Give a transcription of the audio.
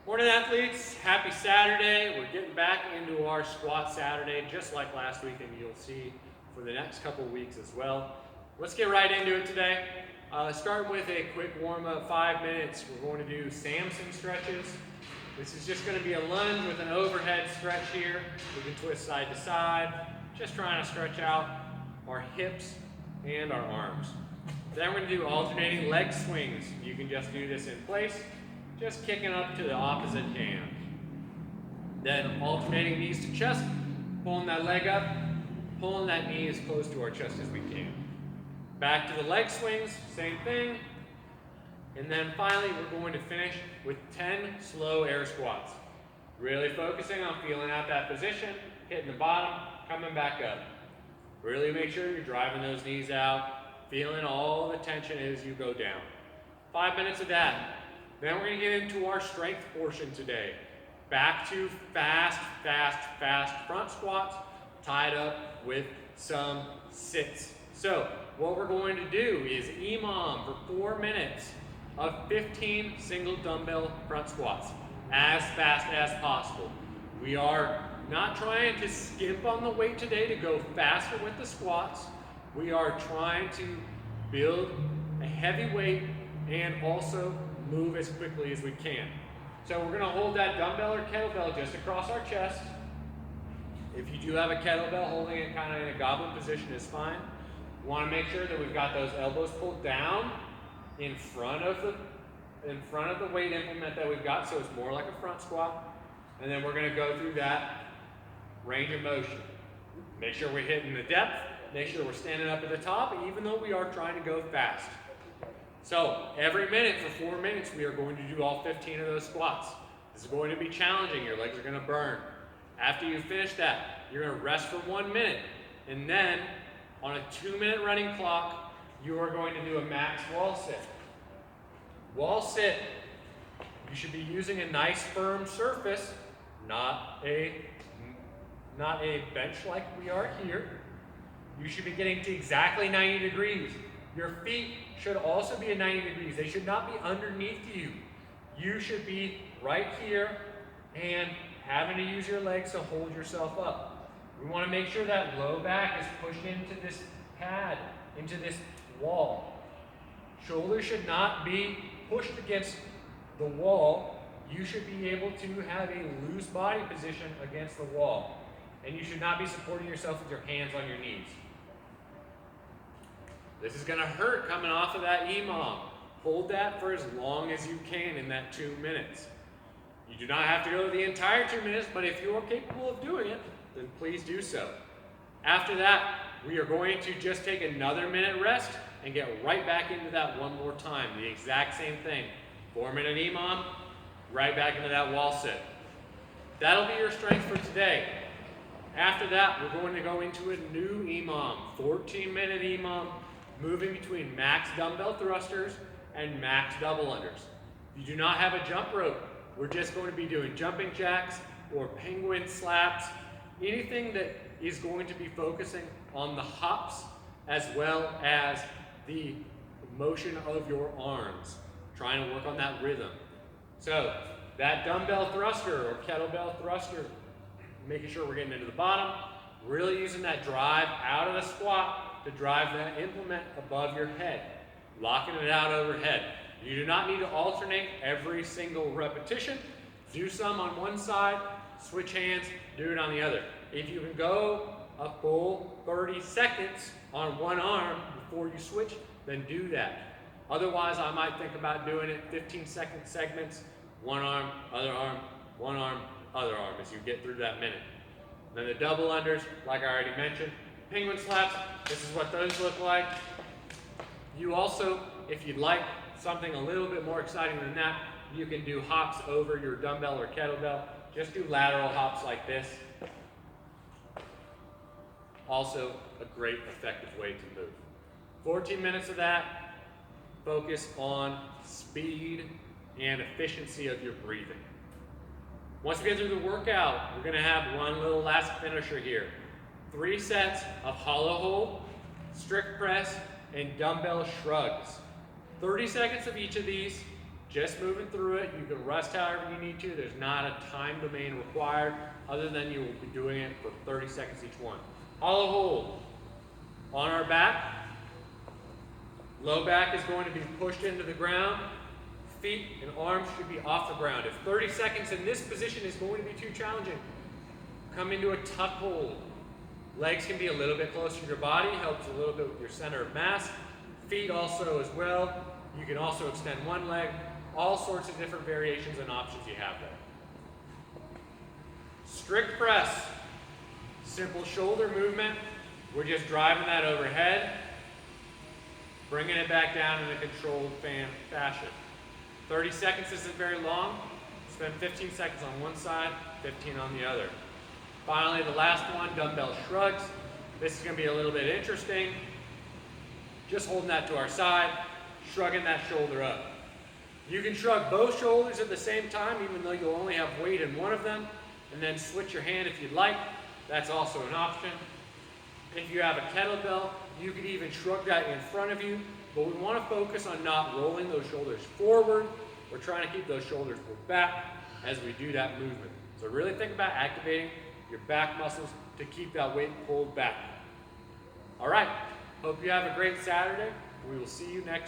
Morning athletes, happy Saturday. We're getting back into our squat Saturday just like last week, and you'll see for the next couple weeks as well. Let's get right into it today. Starting with a quick warm up, 5 minutes. We're going to do Samson stretches. This is just going to be a lunge with an overhead stretch here. We can twist side to side, just trying to stretch out our hips and our arms. Then we're going to do alternating leg swings. You can just do this in place, just kicking up to the opposite hand. Then alternating knees to chest, pulling that leg up, pulling that knee as close to our chest as we can. Back to the leg swings, same thing. And then finally, we're going to finish with 10 slow air squats. Really focusing on feeling out that position, hitting the bottom, coming back up. Really make sure you're driving those knees out, feeling all the tension as you go down. 5 minutes of that. Then we're going to get into our strength portion today. Back to fast front squats tied up with some sits. So what we're going to do is EMOM for 4 minutes of 15 single dumbbell front squats as fast as possible. We are not trying to skimp on the weight today to go faster with the squats. We are trying to build a heavy weight and also move as quickly as we can. So we're going to hold that dumbbell or kettlebell just across our chest. If you do have a kettlebell, holding it kind of in a goblin position is fine. We want to make sure that we've got those elbows pulled down in front of the weight implement that we've got, so it's more like a front squat. And then we're going to go through that range of motion. Make sure we're hitting the depth, make sure we're standing up at the top, even though we are trying to go fast. So every minute for 4 minutes, we are going to do all 15 of those squats. This is going to be challenging. Your legs are going to burn. After you finish that, you're going to rest for 1 minute. And then on a 2-minute running clock, you are going to do a max wall sit. Wall sit, you should be using a nice firm surface, not a bench like we are here. You should be getting to exactly 90 degrees. Your feet should also be at 90 degrees. They should not be underneath you. You should be right here and having to use your legs to hold yourself up. We want to make sure that low back is pushed into this pad, into this wall. Shoulders should not be pushed against the wall. You should be able to have a loose body position against the wall. And you should not be supporting yourself with your hands on your knees. This is going to hurt coming off of that EMOM. Hold that for as long as you can in that 2 minutes. You do not have to go the entire 2 minutes, but if you are capable of doing it, then please do so. After that, we are going to just take another minute rest and get right back into that one more time. The exact same thing. 4-minute EMOM, right back into that wall sit. That'll be your strength for today. After that, we're going to go into a new EMOM, 14-minute EMOM, moving between max dumbbell thrusters and max double unders. If you do not have a jump rope, we're just going to be doing jumping jacks or penguin slaps, anything that is going to be focusing on the hops as well as the motion of your arms, trying to work on that rhythm. So that dumbbell thruster or kettlebell thruster, making sure we're getting into the bottom, really using that drive out of the squat to drive that implement above your head, locking it out overhead. You do not need to alternate every single repetition. Do some on one side, switch hands, do it on the other. If you can go a full 30 seconds on one arm before you switch, then do that. Otherwise, I might think about doing it 15-second segments, one arm, other arm, one arm, other arm as you get through that minute. Then the double unders, like I already mentioned. Penguin slaps, this is what those look like. You also, if you'd like something a little bit more exciting than that, you can do hops over your dumbbell or kettlebell. Just do lateral hops like this. Also a great effective way to move. 14 minutes of that, focus on speed and efficiency of your breathing. Once we get through the workout, we're going to have one little last finisher here. 3 sets of hollow hold, strict press, and dumbbell shrugs. 30 seconds of each of these. Just moving through it. You can rest however you need to. There's not a time domain required other than you will be doing it for 30 seconds each one. Hollow hold. On our back. Low back is going to be pushed into the ground. Feet and arms should be off the ground. If 30 seconds in this position is going to be too challenging, come into a tuck hold. Legs can be a little bit closer to your body, helps a little bit with your center of mass. Feet also as well. You can also extend one leg. All sorts of different variations and options you have there. Strict press. Simple shoulder movement. We're just driving that overhead, bringing it back down in a controlled fan fashion. 30 seconds isn't very long. Spend 15 seconds on one side, 15 on the other. Finally, the last one, dumbbell shrugs. This is going to be a little bit interesting. Just holding that to our side, shrugging that shoulder up. You can shrug both shoulders at the same time, even though you'll only have weight in one of them, and then switch your hand if you'd like. That's also an option. If you have a kettlebell, you could even shrug that in front of you, but we want to focus on not rolling those shoulders forward. We're trying to keep those shoulders pulled back as we do that movement. So really think about activating your back muscles to keep that weight pulled back. All right, hope you have a great Saturday. We will see you next week.